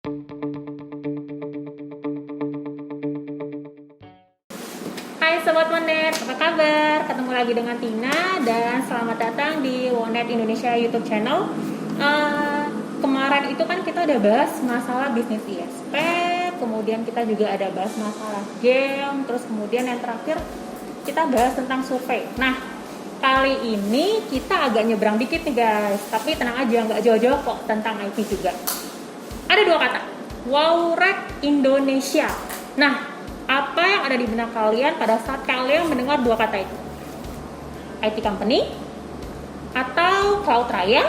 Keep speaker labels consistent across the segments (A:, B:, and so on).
A: Hai Sobat Wonet, apa kabar? Ketemu lagi dengan Tina dan selamat datang di Wonet Indonesia YouTube channel. Kemarin itu kan kita udah bahas masalah bisnis ISP, kemudian kita juga ada bahas masalah game, terus kemudian yang terakhir kita bahas tentang survei. Nah, kali ini kita agak nyebrang dikit nih guys, tapi tenang aja, nggak jauh-jauh kok tentang IT juga. Ada dua kata, Wowrek Indonesia. Nah, apa yang ada di benak kalian pada saat kalian mendengar dua kata itu? IT company atau cloud raya?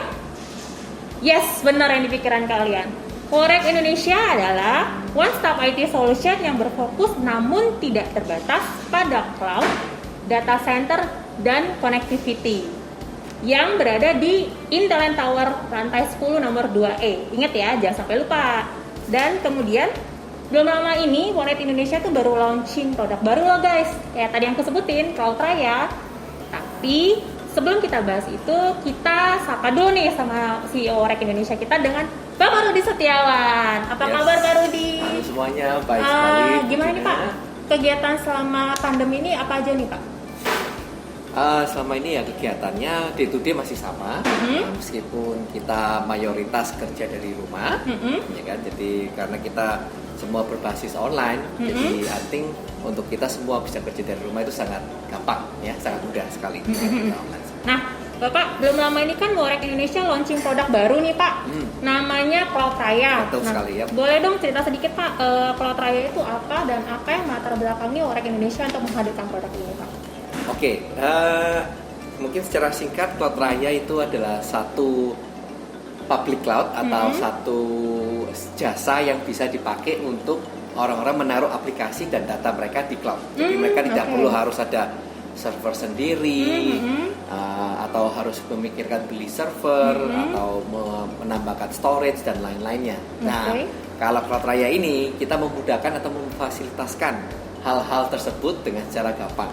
A: Yes, benar yang di pikiran kalian. Wowrek Indonesia adalah one stop IT solution yang berfokus namun tidak terbatas pada cloud, data center, dan connectivity yang berada di Intelland Tower lantai 10 nomor 2E. Ingat ya, jangan sampai lupa. Dan kemudian belum lama ini Wonet Indonesia tuh baru launching produk baru loh guys. Kayak tadi yang aku sebutin, Cloud Raya. Tapi sebelum kita bahas itu, kita sapa dulu nih sama CEO Wowrek Indonesia kita dengan Bapak Rudi Setiawan. Apa kabar Pak Rudi?
B: Halo semuanya, baik sekali.
A: Gimana nih Pak? Kegiatan selama pandemi ini apa aja nih Pak?
B: Selama ini ya kegiatannya day to day masih sama, meskipun kita mayoritas kerja dari rumah, ya kan. Jadi karena kita semua berbasis online, jadi I think untuk kita semua bisa kerja dari rumah itu sangat gampang, ya, sangat mudah sekali.
A: Nah, Bapak belum lama ini kan Wowrek Indonesia launching produk baru nih Pak, namanya Cloud Raya.
B: Betul sekali ya.
A: Boleh dong cerita sedikit Pak, Cloud Raya itu apa dan apa yang latar belakangnya Wowrek Indonesia untuk menghadirkan produk ini Pak?
B: Oke, mungkin secara singkat Cloud Raya itu adalah satu public cloud atau satu jasa yang bisa dipakai untuk orang-orang menaruh aplikasi dan data mereka di cloud. Jadi mereka tidak perlu harus ada server sendiri, atau harus memikirkan beli server atau menambahkan storage dan lain-lainnya. Nah, kalau Cloud Raya ini kita memudahkan atau memfasilitaskan hal-hal tersebut dengan cara gampang.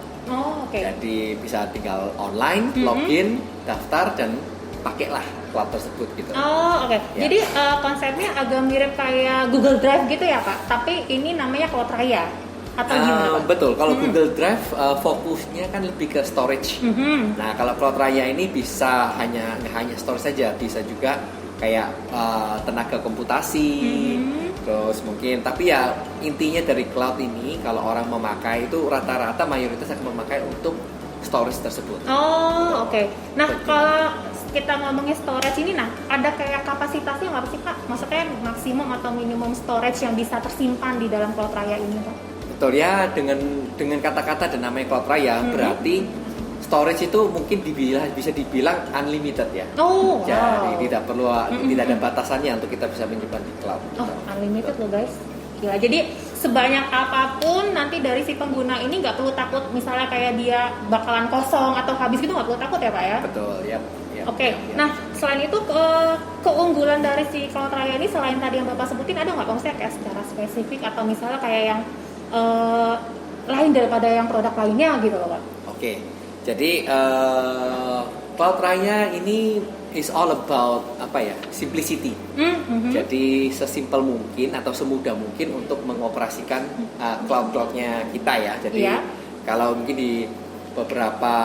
B: Jadi bisa tinggal online, login, daftar dan pakailah cloud tersebut gitu.
A: Ya. Jadi konsepnya agak mirip kayak Google Drive gitu ya Pak, tapi ini namanya Cloud Raya atau gimana Pak?
B: Betul, kalau Google Drive fokusnya kan lebih ke storage. Nah, kalau Cloud Raya ini bisa nggak hanya storage saja, bisa juga kayak tenaga komputasi, terus mungkin, tapi ya intinya dari cloud ini kalau orang memakai itu rata-rata mayoritas akan memakai untuk storage tersebut.
A: Nah, kalau kita ngomongin storage ini, nah ada kayak kapasitasnya nggak sih Pak? Maksudnya maksimum atau minimum storage yang bisa tersimpan di dalam Cloud Raya ini Pak?
B: Betul ya, dengan kata-kata dan namanya Cloud Raya berarti storage itu mungkin bisa dibilang unlimited ya. Jadi tidak perlu tidak ada batasannya untuk kita bisa menyimpan di cloud.
A: Unlimited loh guys. Gila. Jadi sebanyak apapun nanti dari si pengguna ini nggak perlu takut misalnya kayak dia bakalan kosong atau habis gitu, nggak perlu takut ya Pak ya?
B: Betul ya.
A: Nah selain itu keunggulan dari si Cloud Raya ini selain tadi yang Bapak sebutin, ada nggak maksudnya kayak secara spesifik atau misalnya kayak yang lain daripada yang produk lainnya gitu loh Pak?
B: Jadi Cloud Raya ini is all about simplicity. Jadi sesimpel mungkin atau semudah mungkin untuk mengoperasikan cloud-cloudnya kita ya. Jadi kalau mungkin di beberapa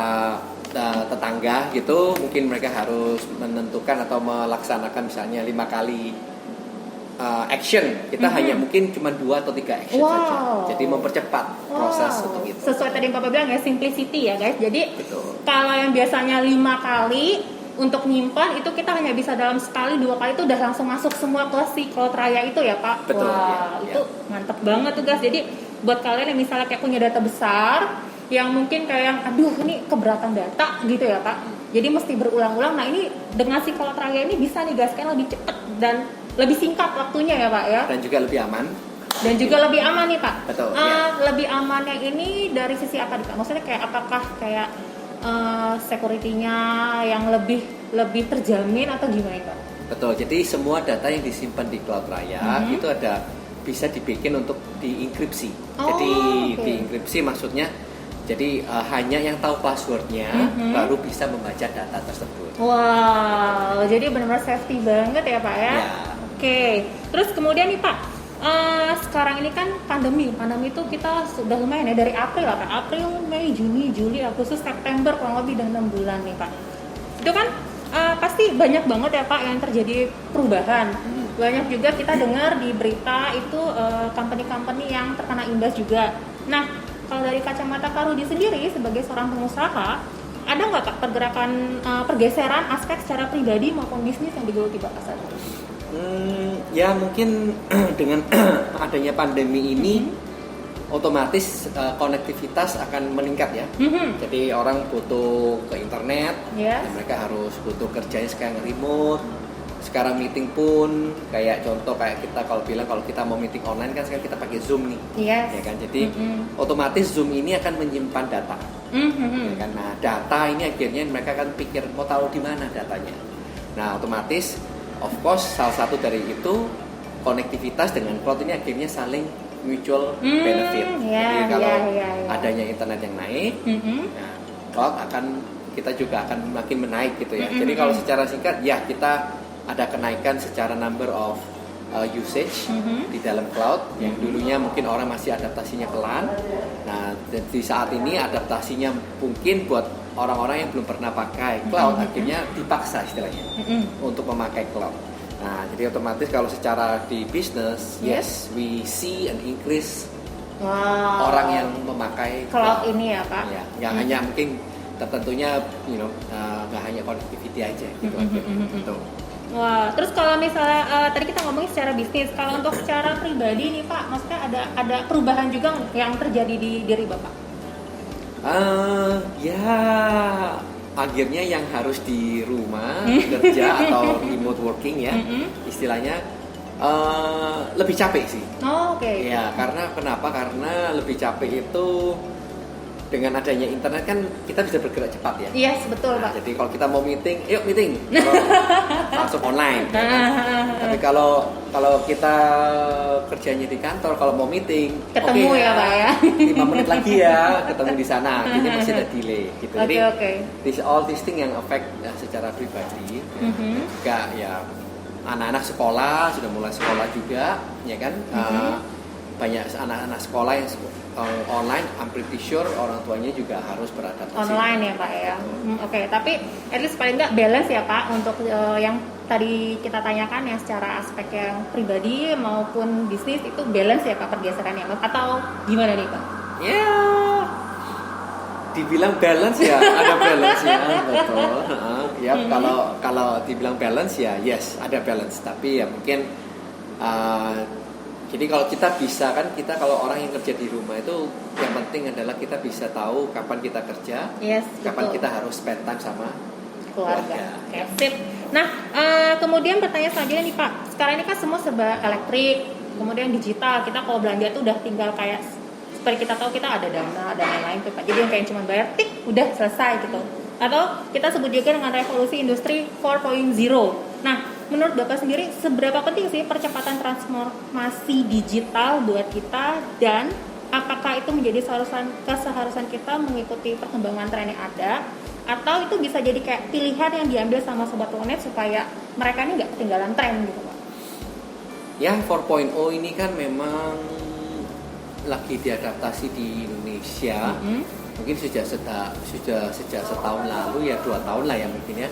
B: tetangga gitu, mungkin mereka harus menentukan atau melaksanakan misalnya 5 kali action, kita hanya mungkin cuma 2 atau 3 action saja. Jadi mempercepat proses untuk itu.
A: Sesuai tadi yang Bapak bilang ya, simplicity ya guys. Jadi kalau yang biasanya 5 kali untuk nyimpan itu kita hanya bisa dalam sekali 2 kali itu udah langsung masuk semua ke si Cloud Raya itu ya Pak.
B: Betul.
A: Itu mantep banget tuh guys. Jadi buat kalian yang misalnya kayak punya data besar yang mungkin kayak aduh ini keberatan data gitu ya Pak. Jadi mesti berulang-ulang. Nah ini dengan si Cloud Raya ini bisa nih guys, kan lebih cepet dan lebih singkat waktunya ya Pak ya.
B: Dan juga lebih aman.
A: Lebih aman nih Pak.
B: Betul.
A: Lebih amannya ini dari sisi apa nih Pak? Maksudnya kayak apakah kayak security-nya yang lebih terjamin atau gimana Pak?
B: Betul. Jadi semua data yang disimpan di Cloud Raya itu bisa dibikin untuk dienkripsi. Jadi dienkripsi maksudnya jadi hanya yang tahu passwordnya baru bisa membaca data tersebut.
A: Wow, jadi benar-benar safety banget ya Pak ya? Oke. Terus kemudian nih Pak, sekarang ini kan pandemi itu kita sudah lumayan ya dari April lah Pak. April, Mei, Juni, Juli, Agustus, September kurang lebih udah 6 bulan nih Pak. Itu kan pasti banyak banget ya Pak yang terjadi perubahan. Banyak juga kita dengar di berita itu company-company yang terkena imbas juga. Nah, kalau dari kacamata Kak Rudi sendiri sebagai seorang pengusaha, ada nggak Pak pergeseran aspek secara pribadi maupun bisnis yang digeluti Bapak saat itu?
B: Ya mungkin dengan adanya pandemi ini otomatis konektivitas akan meningkat ya. Jadi orang butuh ke internet, mereka harus butuh kerjanya sekarang remote. Sekarang meeting pun kayak contoh kayak kita kalau kita mau meeting online kan sekarang kita pakai Zoom nih, ya kan. Jadi otomatis Zoom ini akan menyimpan data, ya kan. Nah data ini akhirnya mereka akan pikir mau taruh di mana datanya. Nah otomatis, of course salah satu dari itu konektivitas dengan cloud ini akhirnya saling mutual benefit. Jadi kalau adanya internet yang naik, nah, cloud kita juga akan makin menaik gitu ya. Jadi kalau secara singkat ya kita ada kenaikan secara number of usage di dalam cloud yang dulunya mungkin orang masih adaptasinya pelan. Nah, di saat ini adaptasinya mungkin buat orang-orang yang belum pernah pakai cloud akhirnya dipaksa istilahnya untuk memakai cloud. Nah, jadi otomatis kalau secara di bisnis, yes, we see an increase orang yang memakai
A: cloud ini ya Pak.
B: Ya, nggak hanya mungkin tentunya, nggak hanya connectivity aja gitu. Gitu.
A: Wah, terus kalau misalnya tadi kita ngomongin secara bisnis, kalau untuk secara pribadi nih Pak, maksudnya ada perubahan juga yang terjadi di diri Bapak?
B: Ya, akhirnya yang harus di rumah kerja atau remote working ya, istilahnya lebih capek sih.
A: Oh, oke.
B: Ya, kenapa? Karena lebih capek itu dengan adanya internet kan kita bisa bergerak cepat ya.
A: Yes, betul Pak.
B: Jadi kalau kita mau meeting, yuk meeting. Langsung online. Ya kan? Tapi kalau kita kerjanya di kantor, kalau mau meeting,
A: ketemu ya Pak ya.
B: 5 menit lagi ya ketemu di sana. Ini masih ada delay gitu. Jadi all these things yang affect secara pribadi. Juga ya anak-anak sekolah sudah mulai sekolah juga, ya kan. Banyak anak-anak sekolah yang online, I'm pretty sure orang tuanya juga harus beradaptasi
A: online ya Pak ya. Oke, tapi at least paling nggak balance ya Pak untuk yang tadi kita tanyakan yang secara aspek yang pribadi maupun bisnis itu balance ya Pak pergeserannya atau gimana nih Pak?
B: Ya, dibilang balance ya ada balance ya betul. Ya kalau dibilang balance ya yes ada balance, tapi ya mungkin jadi kalau kita bisa kan, kalau orang yang kerja di rumah itu yang penting adalah kita bisa tahu kapan kita kerja, kapan kita harus spend time sama keluarga.
A: Oke, sip. Nah, kemudian pertanyaan selanjutnya nih Pak, sekarang ini kan semua serba elektrik, kemudian digital, kita kalau belanja tuh udah tinggal kayak seperti kita tahu kita ada Dana dan lain-lain tuh Pak, jadi yang kayak cuma bayar tik udah selesai gitu. Atau kita sebut juga dengan revolusi industri 4.0. Nah, menurut Bapak sendiri seberapa penting sih percepatan transformasi digital buat kita, dan apakah itu menjadi keseharusan kita mengikuti perkembangan tren yang ada, atau itu bisa jadi kayak pilihan yang diambil sama Sobat Wonet supaya mereka ini nggak ketinggalan tren gitu Pak?
B: Ya 4.0 ini kan memang lagi diadaptasi di Indonesia. Mungkin sejak setahun lalu ya 2 tahun lah ya mungkin ya.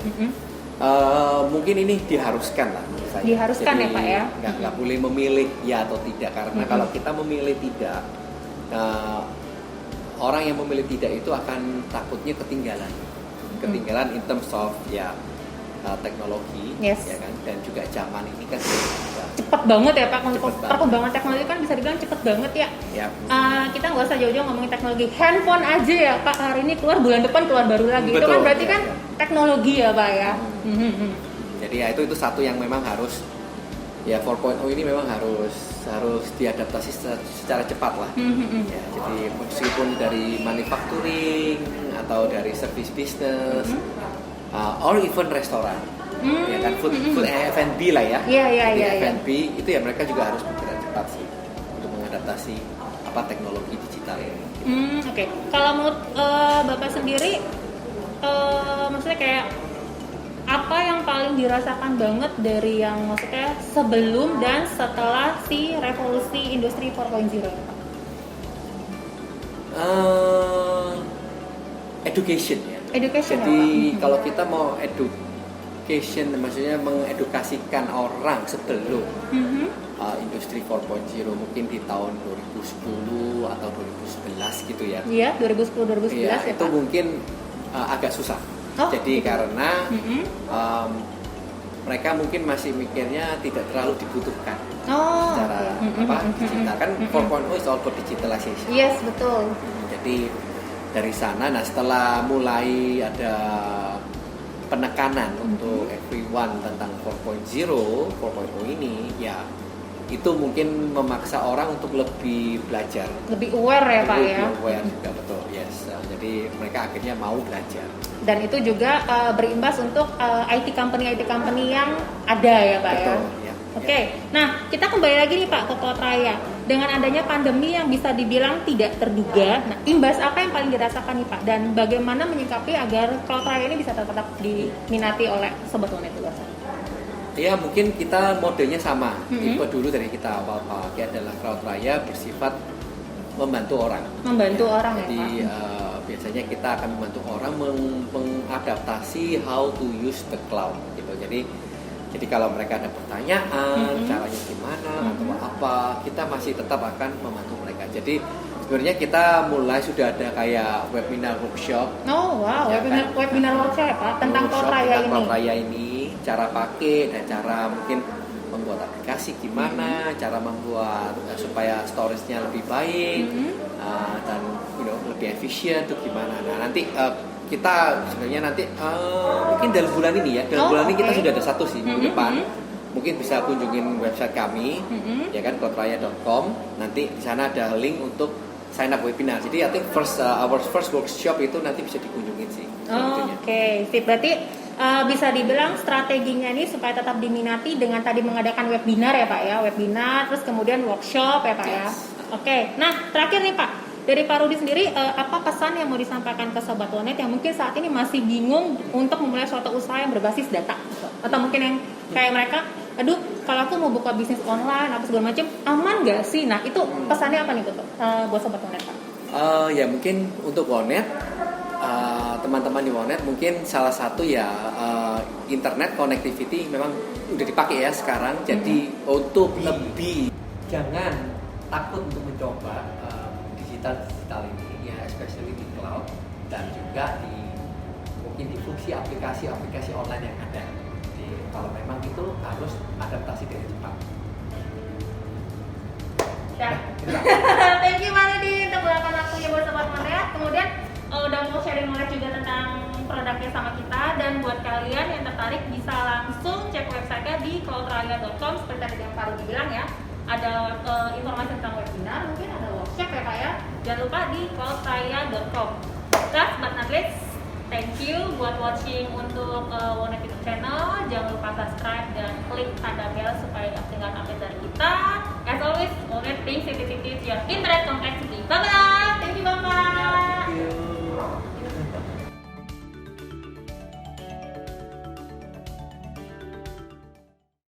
B: Mungkin ini diharuskan lah menurut saya.
A: Diharuskan. Jadi, ya Pak ya.
B: Nggak boleh memilih ya atau tidak, karena kalau kita memilih tidak, orang yang memilih tidak itu akan takutnya ketinggalan in terms of teknologi, ya kan, dan juga zaman ini kan
A: cepet banget ya Pak. Untuk perkembangan teknologi kan bisa dibilang cepet banget ya. Kita nggak usah jauh-jauh ngomongin teknologi, handphone aja ya Pak, hari ini keluar, bulan depan keluar baru lagi. Betul, itu kan berarti kan teknologi ya Pak ya.
B: Jadi ya itu satu yang memang harus 4.0 ini memang harus diadaptasi secara cepat lah. Ya, jadi meskipun dari manufacturing atau dari service business, or even restoran, ya kan, food F&B lah ya. F&B itu ya mereka juga harus bergerak cepat sih untuk mengadaptasi teknologi digital ini.
A: Oke. Kalau menurut Bapak sendiri, maksudnya kayak apa yang paling dirasakan banget dari yang maksudnya sebelum dan setelah si revolusi industri 4.0?
B: Education ya.
A: Education.
B: Jadi
A: ya, Pak?
B: kalau kita mau education, maksudnya mengedukasikan orang sebelum industri 4.0 mungkin di tahun 2010 atau 2011 gitu ya.
A: Iya, 2010-2011
B: Iya,
A: ya
B: itu
A: Pak?
B: mungkin agak susah.
A: Oh,
B: Jadi
A: gitu.
B: karena
A: Mhm.
B: mereka mungkin masih mikirnya tidak terlalu dibutuhkan
A: Oh,
B: secara digital kan 4.0 is all about digitalization.
A: Yes, betul.
B: Jadi dari sana, nah setelah mulai ada penekanan untuk everyone tentang 4.0 ini, ya itu mungkin memaksa orang untuk lebih belajar.
A: Lebih aware ya Pak
B: Lebih
A: ya?
B: aware juga, betul, yes. Jadi mereka akhirnya mau belajar.
A: Dan itu juga berimbas untuk IT company yang ada ya Pak ya?
B: Betul, ya.
A: Oke, nah kita kembali lagi nih Pak ke Cloud Raya. Dengan adanya pandemi yang bisa dibilang tidak terduga, nah imbas apa yang paling dirasakan nih Pak? Dan bagaimana menyikapi agar Cloud Raya ini bisa tetap diminati oleh Sobat Wonet luar sana?
B: Ya mungkin kita modelnya sama. Tipe dulu dari kita awal adalah Cloud Raya bersifat membantu orang.
A: Membantu orang ya
B: Jadi
A: Pak?
B: biasanya kita akan membantu orang mengadaptasi how to use the cloud gitu. Jadi kalau mereka ada pertanyaan, caranya gimana atau apa, kita masih tetap akan membantu mereka. Jadi sebenarnya kita mulai sudah ada kayak webinar workshop.
A: Oh wow,
B: Ya,
A: webinar workshop ya Pak tentang Cloud
B: Workshop
A: Raya
B: tentang
A: ini.
B: Cloud Raya ini, cara pakai dan cara mungkin membuat aplikasi gimana, cara membuat supaya storage-nya lebih baik dan lebih efisien itu gimana. Nah nanti kita sebenarnya nanti mungkin dalam bulan ini ya, bulan ini kita sudah ada satu sih minggu depan. Mungkin bisa kunjungin website kami, ya kan cloudraya.com. Nanti di sana ada link untuk sign up webinar. Jadi I think our first workshop itu nanti bisa dikunjungin sih.
A: Oke, sip. Berarti bisa dibilang strateginya ini supaya tetap diminati dengan tadi mengadakan webinar ya Pak ya, webinar, terus kemudian workshop ya Pak ya. Oke, nah terakhir nih Pak, dari Pak Rudi sendiri apa pesan yang mau disampaikan ke Sobat Wonet yang mungkin saat ini masih bingung untuk memulai suatu usaha yang berbasis data gitu. Atau mungkin yang kayak mereka, aduh kalau aku mau buka bisnis online apa segala macam aman nggak sih? Nah itu pesannya apa nih buat Sobat Wonet Pak?
B: Ya mungkin untuk Wonet, teman-teman di Wonet mungkin salah satu ya internet connectivity memang udah dipakai ya sekarang. Jadi untuk lebih jangan takut untuk mencoba digital ini ya, especially di cloud dan juga mungkin di fungsi aplikasi online yang ada. Jadi kalau memang itu harus adaptasi dengan cepat.
A: Ya. Thank you Pak Rudi untuk meluangkan waktunya buat Sobat Wonet. Kemudian udah mau sharing knowledge juga tentang produknya sama kita. Dan buat kalian yang tertarik bisa langsung cek websitenya di cloudraya.com seperti tadi yang Pak Rudi bilang ya. Ada informasi tentang webinar, mungkin ada workshop ya Pak ya. Jangan lupa di cloudraya.com. Last but not least, thank you buat watching untuk Wonet YouTube channel. Jangan lupa subscribe dan klik tanda bell supaya gak ketinggalan update dari kita. As always, Wonet thinks it is your